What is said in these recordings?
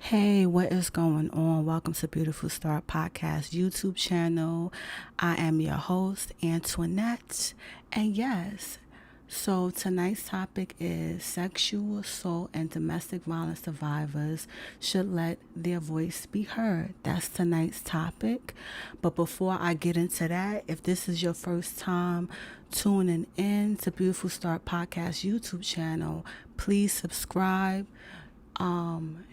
Hey, what is going on? Welcome to Beautiful Start Podcast YouTube channel. I am your host, Antoinette. And yes, so tonight's topic is sexual assault and domestic violence survivors should let their voice be heard. That's tonight's topic. But before I get into that, if this is your first time tuning in to Beautiful Start Podcast YouTube channel, please subscribe,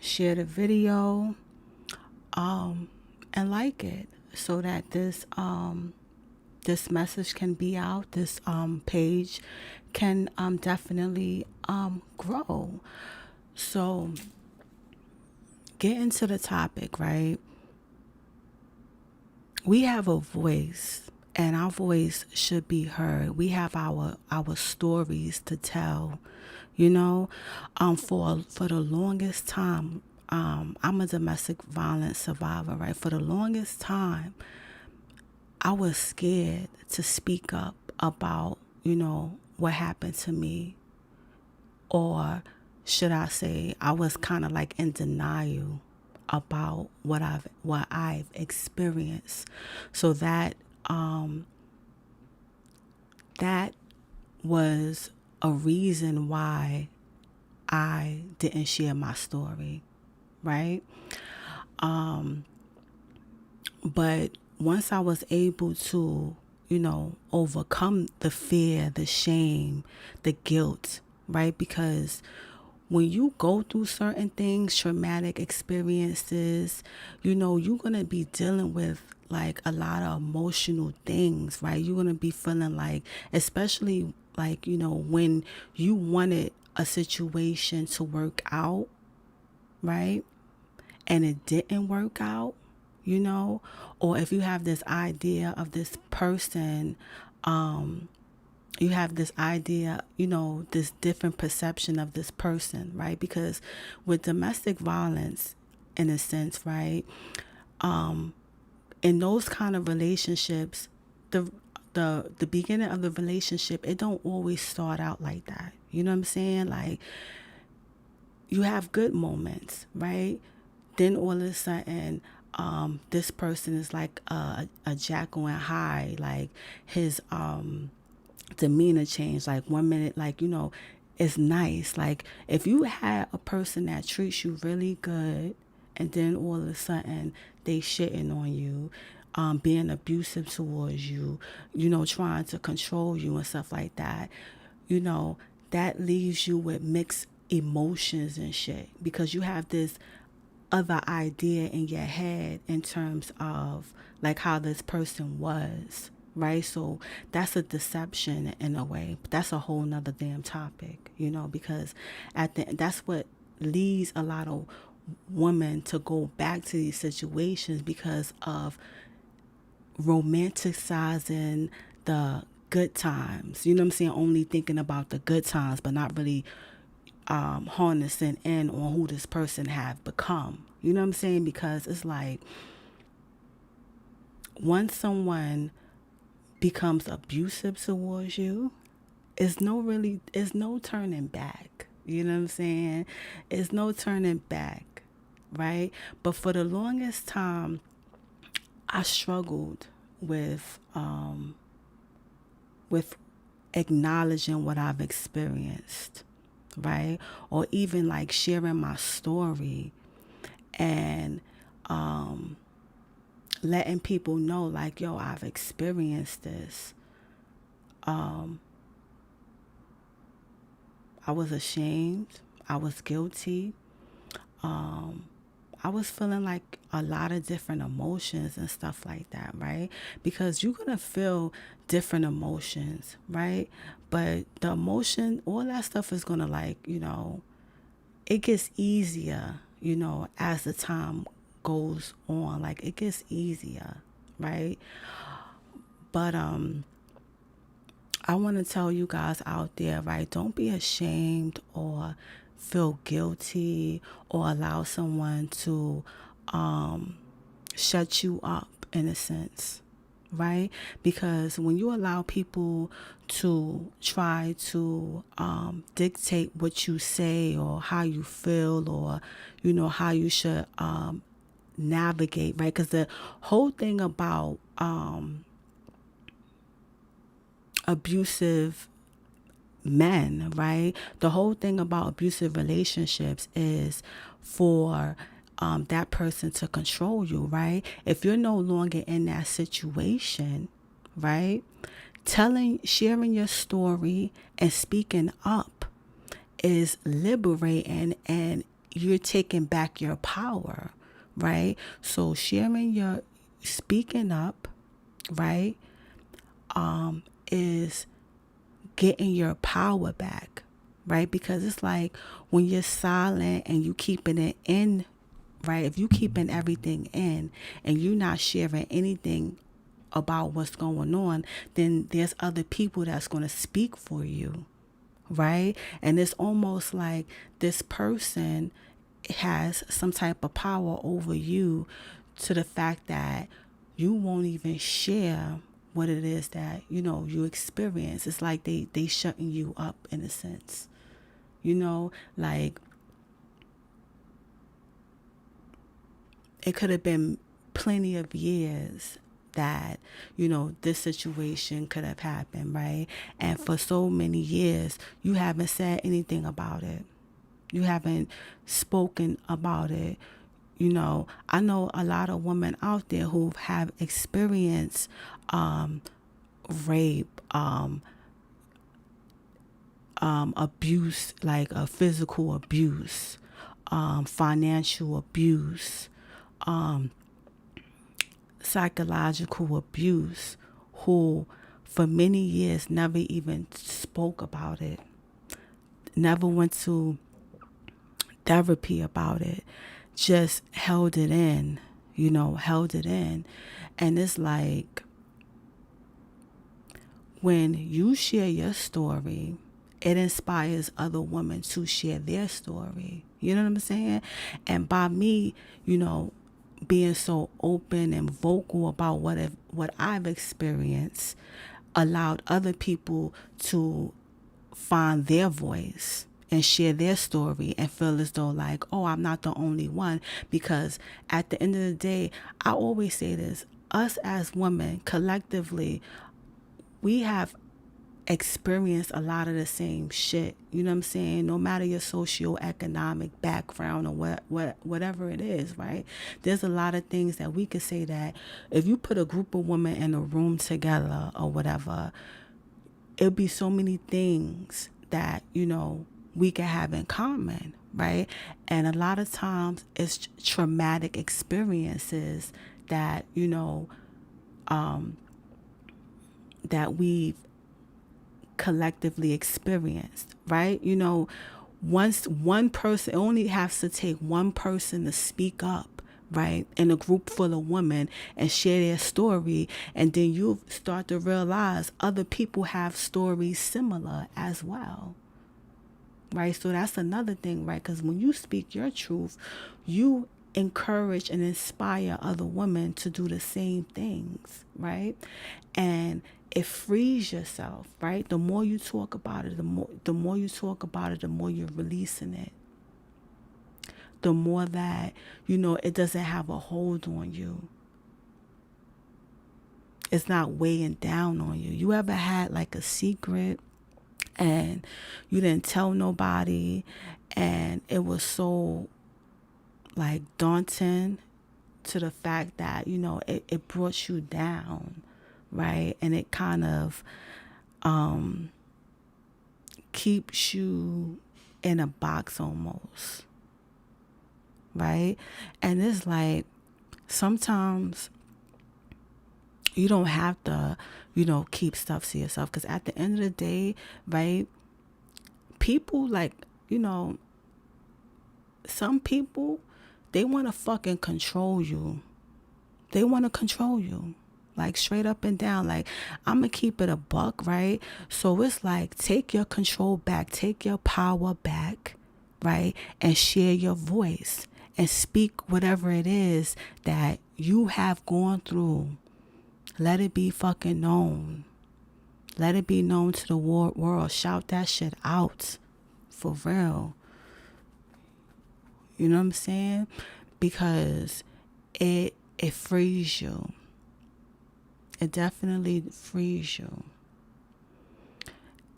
share the video, and like it so that this message can be out. This page can definitely grow. So get into the topic, right? We have a voice, and our voice should be heard. We have our stories to tell, you know. For the longest time, I'm a domestic violence survivor, right? For the longest time, I was scared to speak up about, what happened to me, or should I say, I was kind of like in denial about what I've experienced. So that was a reason why I didn't share my story, right? But once I was able to, overcome the fear, the shame, the guilt, right? Because when you go through certain things, traumatic experiences, you're going to be dealing with like a lot of emotional things, right? You're going to be feeling like, especially like, when you wanted a situation to work out, right? And it didn't work out, or if you have this idea of this person, you have this idea, this different perception of this person, right? Because with domestic violence, in a sense, right, in those kind of relationships, the the beginning of the relationship, it don't always start out like that. You know what I'm saying? Like, you have good moments, right? Then all of a sudden, this person is like a Jekyll and Hyde. Like, his demeanor changed. Like, 1 minute, like, it's nice. Like, if you had a person that treats you really good, and then all of a sudden they shitting on you, being abusive towards you, trying to control you and stuff like that, you know, that leaves you with mixed emotions and shit, because you have this other idea in your head in terms of like how this person was, right? So that's a deception in a way. But that's a whole nother damn topic, because that's what leads a lot of women to go back to these situations, because of romanticizing the good times. You know what I'm saying? Only thinking about the good times, but not really harnessing in on who this person have become. You know what I'm saying? Because it's like, once someone becomes abusive towards you, it's no turning back. You know what I'm saying? It's no turning back, right? But for the longest time, I struggled with acknowledging what I've experienced, right? Or even like sharing my story, and letting people know, like, yo, I've experienced this. I was ashamed. I was guilty. I was feeling like a lot of different emotions and stuff like that, right? Because you're going to feel different emotions, right? But the emotion, all that stuff is going to, like, it gets easier, as the time goes on. Like, it gets easier, right? But I want to tell you guys out there, right? Don't be ashamed or feel guilty or allow someone to shut you up, in a sense, right? Because when you allow people to try to dictate what you say or how you feel, or how you should navigate, right? Because the whole thing about abusive men, right? The whole thing about abusive relationships is for that person to control you, right? If you're no longer in that situation, right? Sharing your story and speaking up is liberating, and you're taking back your power, right? So speaking up, right, is getting your power back, right? Because it's like when you're silent and you keeping it in, right? If you keeping everything in and you're not sharing anything about what's going on, then there's other people that's going to speak for you, right? And it's almost like this person has some type of power over you, to the fact that you won't even share what it is that you experience. It's like they shutting you up, in a sense, like it could have been plenty of years that this situation could have happened, right? And for so many years you haven't said anything about it. You haven't spoken about it. I know a lot of women out there who have experienced rape, abuse, like a physical abuse, financial abuse, psychological abuse, who for many years never even spoke about it, never went to therapy about it, just held it in, held it in. And it's like, when you share your story, it inspires other women to share their story. You know what I'm saying? And by me, being so open and vocal about what I've experienced, allowed other people to find their voice and share their story and feel as though like, oh, I'm not the only one. Because at the end of the day, I always say this, us as women collectively, we have experienced a lot of the same shit. You know what I'm saying? No matter your socioeconomic background or whatever it is, right? There's a lot of things that we could say that if you put a group of women in a room together or whatever, it'll be so many things that, we can have in common, right? And a lot of times it's traumatic experiences that, that we've collectively experienced, right? Once one person, it only has to take one person to speak up, right, in a group full of women and share their story, and then you start to realize other people have stories similar as well, right? So that's another thing, right? Because when you speak your truth, you encourage and inspire other women to do the same things, right? And it frees yourself, right? The more you talk about it, the more you talk about it, the more you're releasing it. The more that, it doesn't have a hold on you. It's not weighing down on you. You ever had like a secret and you didn't tell nobody, and it was so like daunting to the fact that, it brought you down, right? And it kind of keeps you in a box almost, right? And it's like, sometimes you don't have to, keep stuff to yourself, because at the end of the day, right, people like, some people, they want to fucking control you. They want to control you, like straight up and down. Like, I'm gonna keep it a buck, right? So it's like, take your control back, take your power back, right? And share your voice and speak whatever it is that you have gone through, Let it be fucking known. Let it be known to the world. Shout that shit out. For real. You know what I'm saying? Because it frees you. It definitely frees you.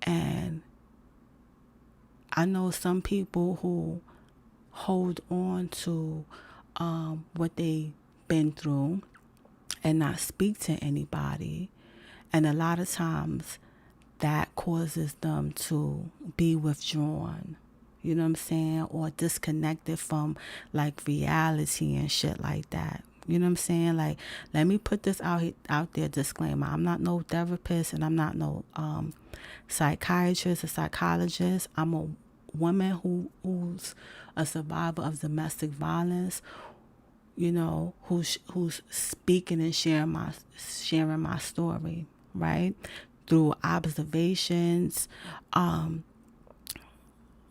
And I know some people who hold on to what they've been through and not speak to anybody. And a lot of times that causes them to be withdrawn. You know what I'm saying? Or disconnected from like reality and shit like that. You know what I'm saying? Like, let me put this out there, disclaimer. I'm not no therapist and I'm not no psychiatrist or psychologist. I'm a woman who's a survivor of domestic violence, you know, who's speaking and sharing my story, right? Through observations.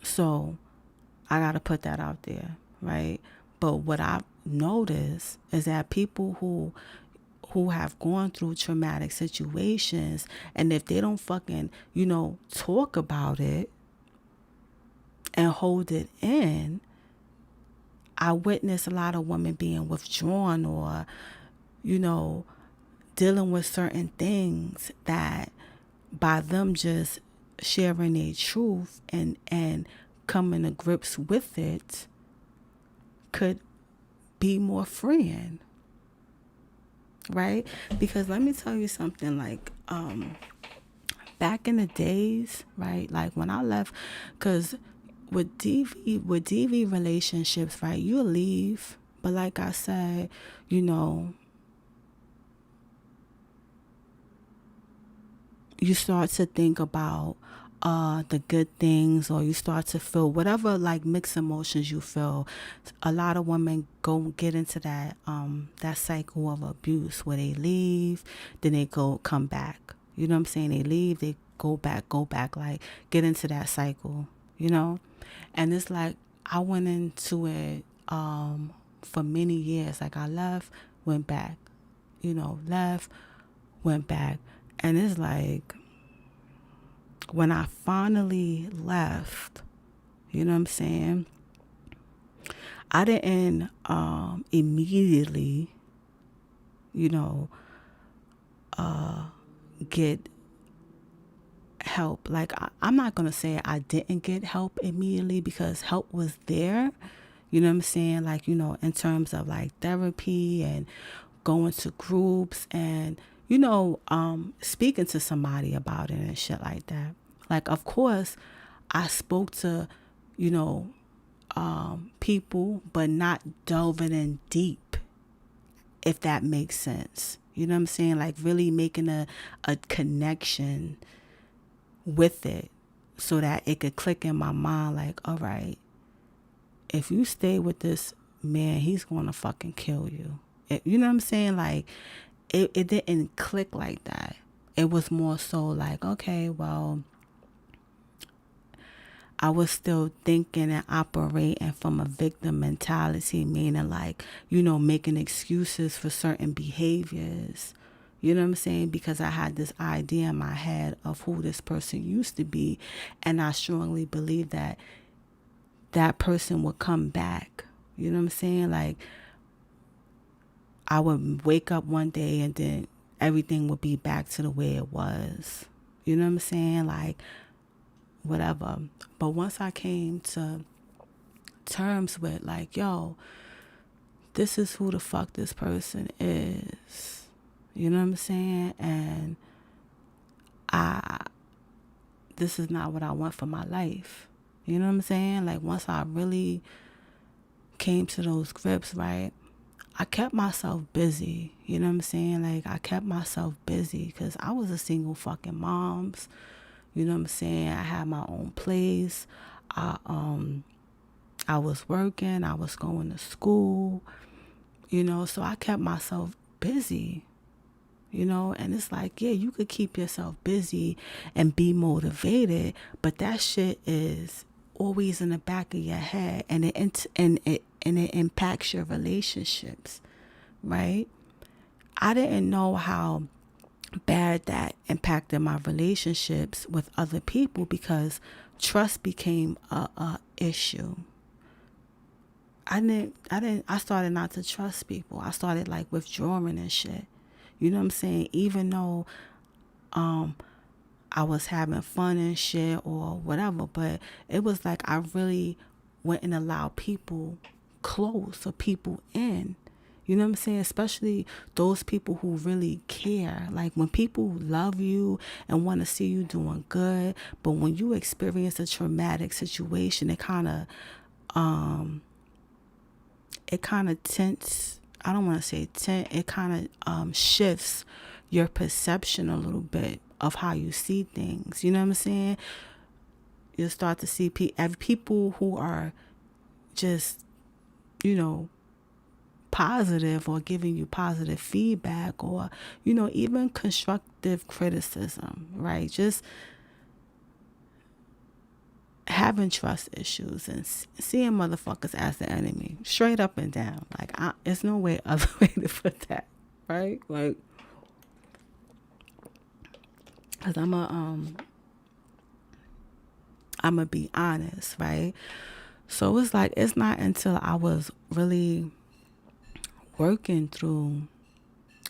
So I gotta put that out there, right? But what I've noticed is that people who have gone through traumatic situations, and if they don't fucking, talk about it and hold it in, I witness a lot of women being withdrawn or, dealing with certain things that by them just sharing their truth and coming to grips with it could be more freeing, right? Because let me tell you something, like back in the days, right, like when I left, because with DV relationships, right, you leave, but like I said, you start to think about the good things, or you start to feel whatever like mixed emotions you feel. A lot of women get into that cycle of abuse where they leave, then they come back. You know what I'm saying? They leave, they go back, like get into that cycle, And it's like I went into it for many years. Like I left, went back, left, went back. And it's like when I finally left, you know what I'm saying? I didn't immediately, get help. Like I'm not going to say I didn't get help immediately, because help was there. You know what I'm saying? Like, in terms of like therapy and going to groups and, speaking to somebody about it and shit like that. Like, of course, I spoke to, people, but not delving in deep, if that makes sense. You know what I'm saying? Like really making a connection with it so that it could click in my mind, like, all right, if you stay with this man, he's going to fucking kill you. You know what I'm saying? Like, it didn't click like that. It was more so like, okay, well, I was still thinking and operating from a victim mentality, meaning like, making excuses for certain behaviors. You know what I'm saying? Because I had this idea in my head of who this person used to be. And I strongly believe that that person would come back. You know what I'm saying? Like, I would wake up one day and then everything would be back to the way it was. You know what I'm saying? Like, whatever. But once I came to terms with like, yo, this is who the fuck this person is. You know what I'm saying? And this is not what I want for my life. You know what I'm saying? Like, once I really came to those grips, right, I kept myself busy. You know what I'm saying? Like, I kept myself busy because I was a single fucking moms. You know what I'm saying? I had my own place. I was working. I was going to school. So I kept myself busy. And it's like, yeah, you could keep yourself busy and be motivated, but that shit is always in the back of your head, and it impacts your relationships, right? I didn't know how bad that impacted my relationships with other people because trust became a issue. I started not to trust people. I started like withdrawing and shit. You know what I'm saying? Even though I was having fun and shit or whatever, but it was like I really wouldn't allow people close or people in. You know what I'm saying? Especially those people who really care. Like when people love you and want to see you doing good, but when you experience a traumatic situation, it kind of tints, I don't want to say tint, it kind of shifts your perception a little bit of how you see things. You know what I'm saying? You'll start to see people who are just, positive or giving you positive feedback or, even constructive criticism, right? Just having trust issues and seeing motherfuckers as the enemy, straight up and down. Like, there's no way other way to put that, right? Like, cause I'm a be honest, right? So it's like it's not until I was really working through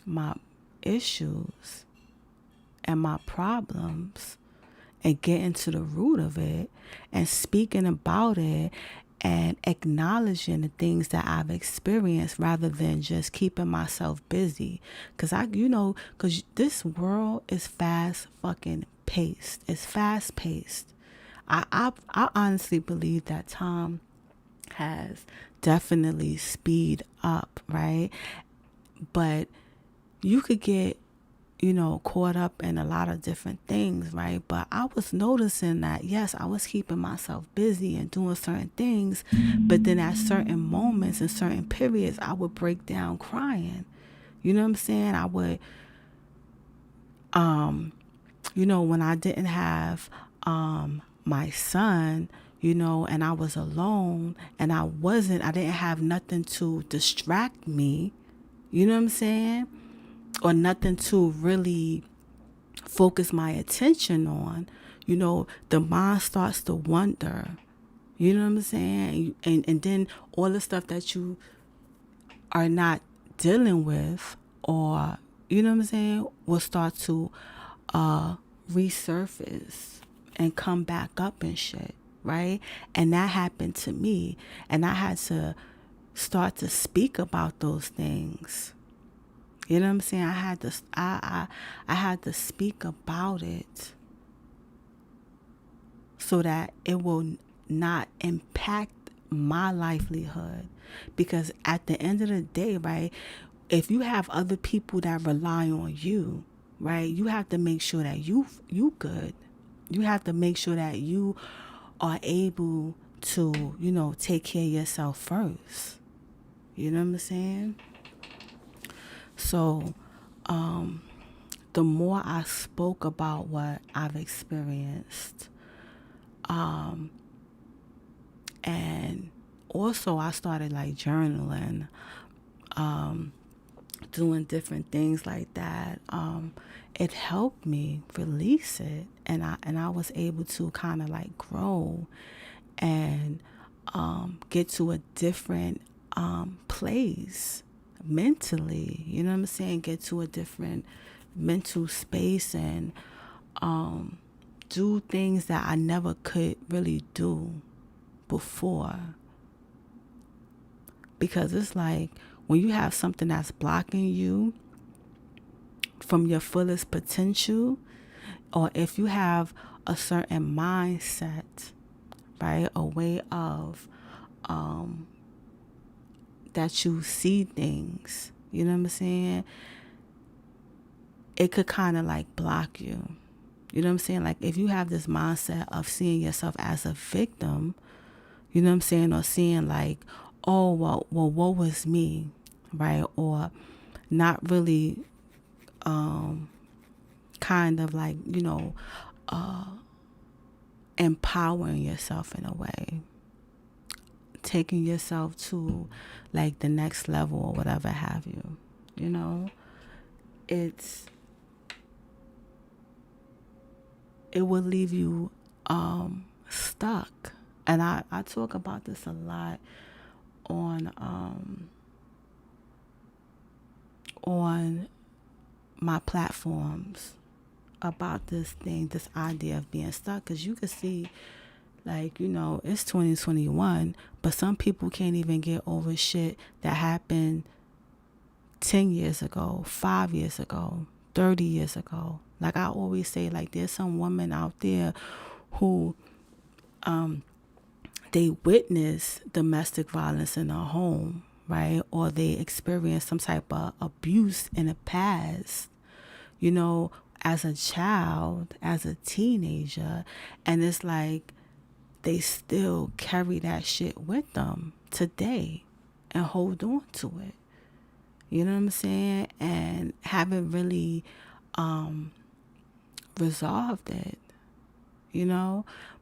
my issues and my problems and getting to the root of it and speaking about it and acknowledging the things that I've experienced rather than just keeping myself busy. Because this world is fast fucking paced. It's fast paced. I honestly believe that time has definitely speed up, right? But you could get caught up in a lot of different things, right? But I was noticing that, yes, I was keeping myself busy and doing certain things, but then at certain moments and certain periods, I would break down crying. You know what I'm saying? I would, when I didn't have my son, and I was alone and I didn't have nothing to distract me, you know what I'm saying? Or nothing to really focus my attention on, the mind starts to wonder, you know what I'm saying? And then all the stuff that you are not dealing with, or, you know what I'm saying, will start to resurface and come back up and shit, right? And that happened to me. And I had to start to speak about those things. You know what I'm saying? I had to speak about it so that it will not impact my livelihood. Because at the end of the day, right, if you have other people that rely on you, right, you have to make sure that you good. You have to make sure that you are able to, take care of yourself first. You know what I'm saying? So, the more I spoke about what I've experienced, and also I started like journaling, doing different things like that. It helped me release it, and I was able to kind of like grow and get to a different place mentally. You know what I'm saying? Get to a different mental space and do things that I never could really do before. Because it's like when you have something that's blocking you from your fullest potential, or if you have a certain mindset, right, a way of that you see things, you know what I'm saying, it could kind of like block you. You know what I'm saying? Like if you have this mindset of seeing yourself as a victim, you know what I'm saying, or seeing like, oh, well, woe was me, right? Or not really kind of like, empowering yourself in a way, taking yourself to like the next level or whatever have you, it's it will leave you stuck. And I talk about this a lot on my platforms about this thing, this idea of being stuck. Because you can see, like, it's 2021, but some people can't even get over shit that happened 10 years ago, 5 years ago, 30 years ago. Like I always say, like, there's some women out there who they witness domestic violence in a home, right? Or they experience some type of abuse in the past, as a child, as a teenager. And it's like they still carry that shit with them today and hold on to it. You know what I'm saying? And haven't really resolved it,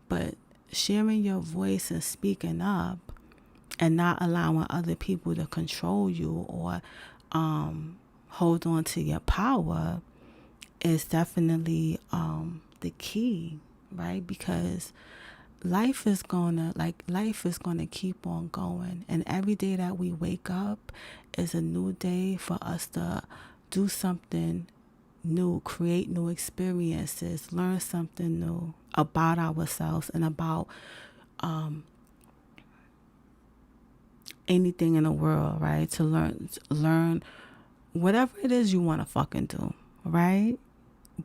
but sharing your voice and speaking up and not allowing other people to control you or hold on to your power is definitely the key, right? Because life is gonna keep on going, and every day that we wake up is a new day for us to do something new, create new experiences, learn something new about ourselves and about anything in the world, right? To learn whatever it is you want to fucking do, right?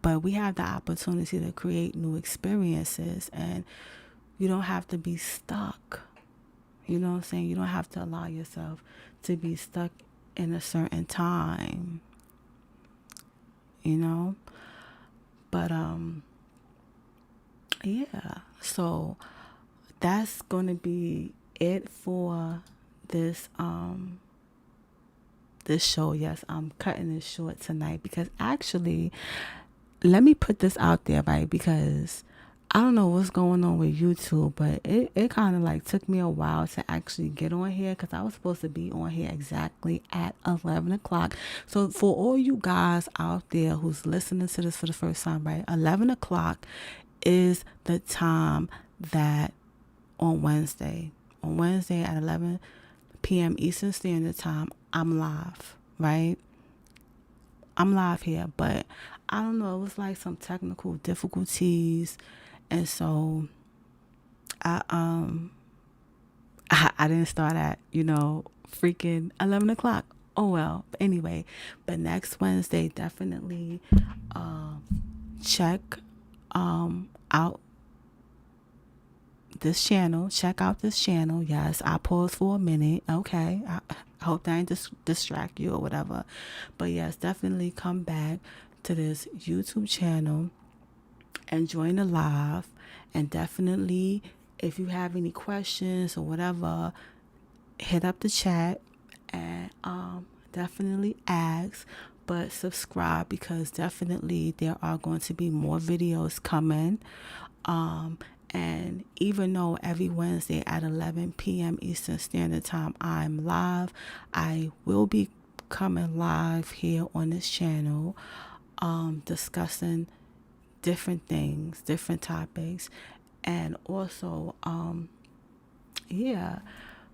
But we have the opportunity to create new experiences, and you don't have to be stuck. You know what I'm saying? You don't have to allow yourself to be stuck in a certain time, But yeah. So that's gonna be it for this this show. Yes, I'm cutting it short tonight because actually, let me put this out there, right? Because I don't know what's going on with YouTube, but it kind of like took me a while to actually get on here because I was supposed to be on here exactly at 11 o'clock. So for all you guys out there who's listening to this for the first time, right? 11 o'clock is the time that on Wednesday at 11 p.m. Eastern Standard Time, I'm live, right? I'm live here, but I don't know, it was like some technical difficulties. And so I didn't start at, freaking 11 o'clock. Oh well. But anyway, but next Wednesday, definitely check out this channel. Check out this channel. Yes, I paused for a minute. Okay. I hope that ain't distract you or whatever. But yes, definitely come back to this YouTube channel and join the live. And definitely, if you have any questions or whatever, hit up the chat and definitely ask. But subscribe, because definitely there are going to be more videos coming. And even though every Wednesday at 11 p.m. Eastern Standard Time I'm live, I will be coming live here on this channel, discussing different things, different topics. And also,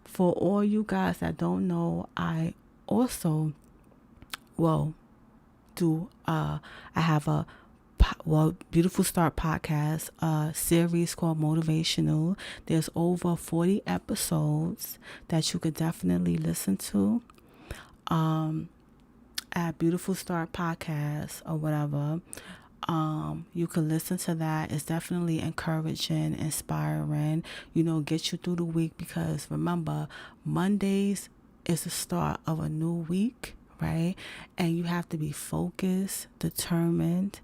for all you guys that don't know, I also, I have a Beautiful Start podcast series called Motivational. There's over 40 episodes that you could definitely listen to at Beautiful Start podcast or whatever. You can listen to that. It's definitely encouraging, inspiring, get you through the week, because remember, Mondays is the start of a new week, right? And you have to be focused, determined,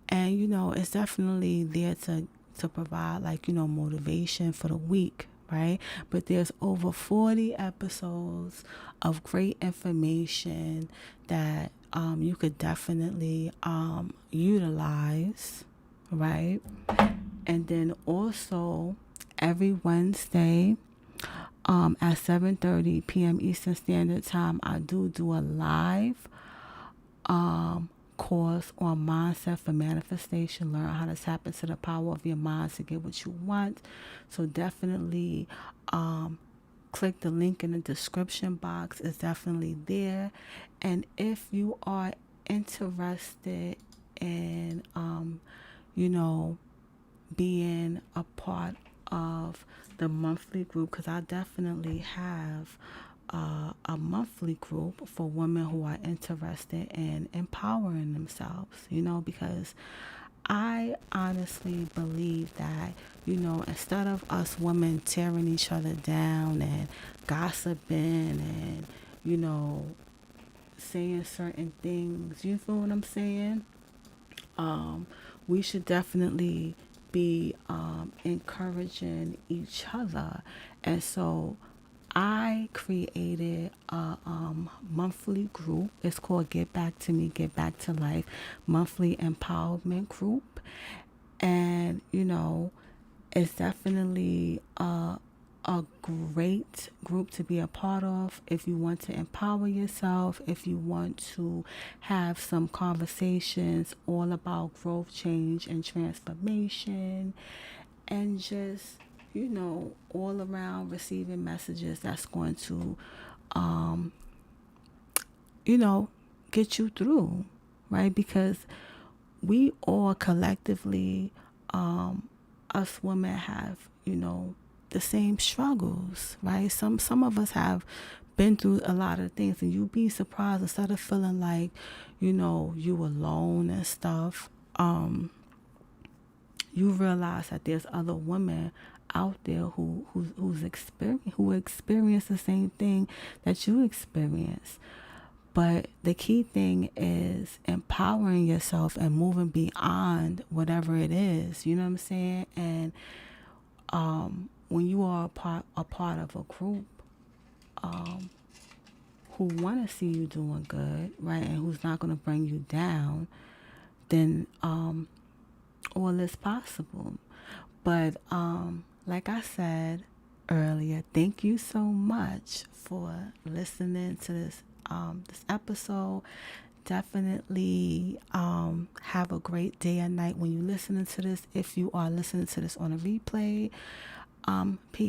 and it's definitely there to provide motivation for the week, right? But there's over 40 episodes of great information that you could definitely utilize, right? And then also every Wednesday at 7:30 p.m. Eastern Standard Time, I do a live course on mindset for manifestation. Learn how to tap into the power of your mind to get what you want. So definitely click the link in the description box. It's definitely there. And if you are interested in you know, being a part of the monthly group, because I definitely have a monthly group for women who are interested in empowering themselves, you know, because I honestly believe that, you know, instead of us women tearing each other down and gossiping and, you know, saying certain things, you feel what I'm saying? um, we should definitely be encouraging each other. And so I created a monthly group. It's called Get Back to Me, Get Back to Life Monthly Empowerment Group. And, you know, it's definitely a great group to be a part of if you want to empower yourself, if you want to have some conversations all about growth, change, and transformation, and just, you know, all around receiving messages that's going to, um, you know, get you through, right? Because we all collectively, us women have, you know, the same struggles, right? Some of us have been through a lot of things, and you'd be surprised, instead of feeling like, you know, you alone and stuff, you realize that there's other women out there who experience the same thing that you experience. But the key thing is empowering yourself and moving beyond whatever it is. You know what I'm saying? And when you are a part of a group who want to see you doing good, right, and who's not going to bring you down, then all is possible. But like I said earlier, thank you so much for listening to this episode. Definitely have a great day and night when you're listening to this. If you are listening to this on a replay, peace.